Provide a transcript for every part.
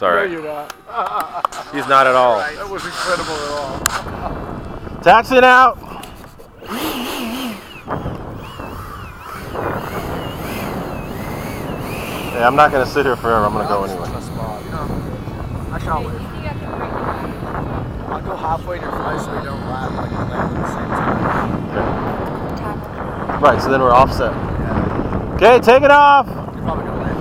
It's all right. No, you're not. He's not at all. That was incredible at all. Taxiing out. Yeah, I'm not going to sit here forever. I'm going to go anyway. Actually, I'll wait. I'll go halfway in your flight so we don't land like land at the same time. Okay. Right, so then we're offset. Yeah. Okay, take it off. You're probably going to land.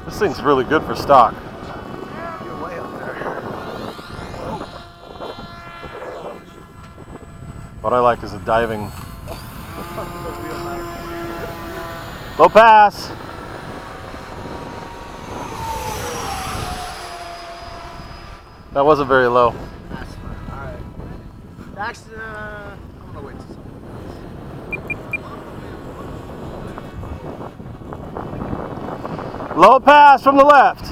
This thing's really good for stock. You're way up there. What I like is the diving. Low pass. That wasn't very low. That's fine. Alright. Next, I'm gonna wait till something. Low pass from the left.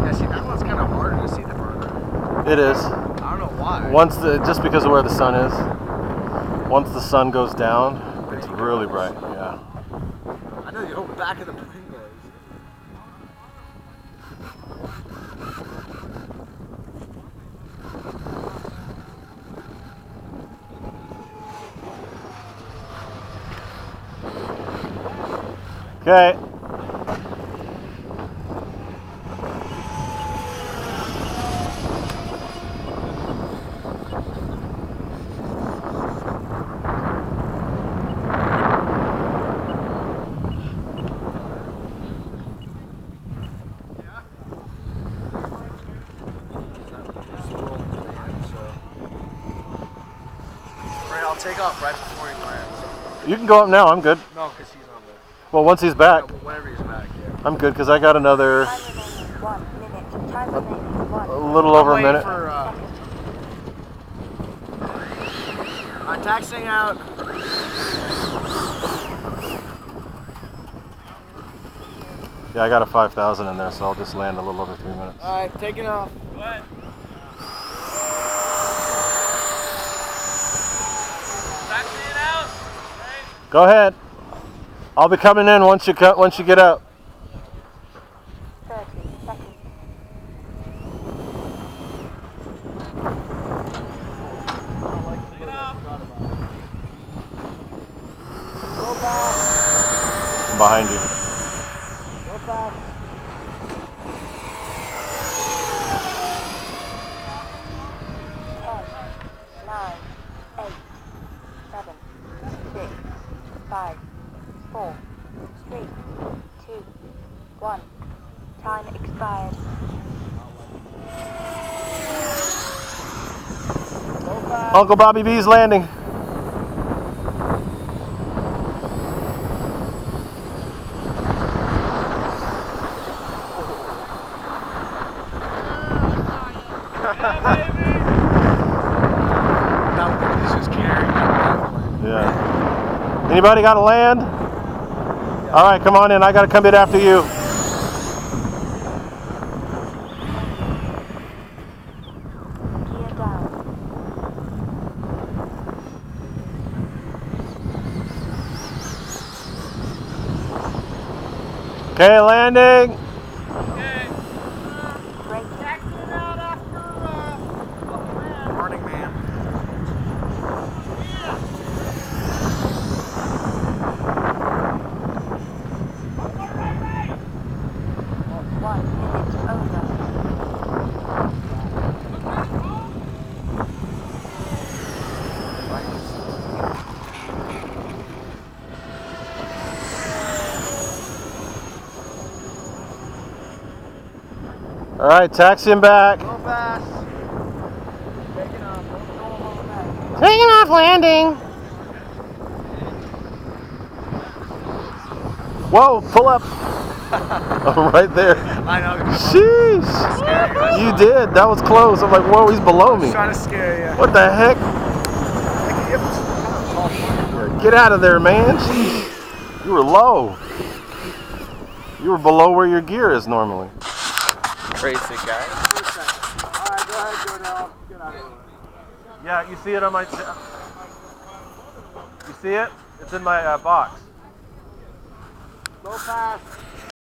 Yeah, see, that one's kind of harder to see the burger. It is. I don't know why. Just because of where the sun is. Once the sun goes down, it's really bright. Yeah. I know the whole back of the plane goes. Okay. I'll take off right before he lands. You can go up now. I'm good. No, because he's on there. Well, once he's back, No, but whenever he's back, yeah. I'm good because I got another Time remaining 1 minute. Time remaining 1. a little over a minute. I'm taxiing out. Yeah, I got a 5,000 in there, so I'll just land a little over 3 minutes. Alright, taking off. What? Taxiing out. Right. Go ahead. I'll be coming in once you get out. 30 seconds. Go back. I'm behind you. Go back. 9, 8, 7, 6, 5, 4, 3, 2, 1. Time expired. Go back. Uncle Bobby B's landing. Yeah. Anybody got to land? All right, come on in. I got to come in after you. Gear down. Okay, landing. Brake. Morning, man. 1 minute over. All right, taxiing back. Go fast. Taking off. Taking off, landing. Whoa, pull up. Oh, right there. I know. Sheesh. You did. That was close. I'm like, whoa, he's below me. Trying to scare you. What the heck? Like, it was kind of Get out of there, man. Sheesh. You were low. You were below where your gear is normally. Crazy guy. Alright, go ahead, go now. Get out of the way. Yeah, you see it on my... You see it? It's in my box. Go fast.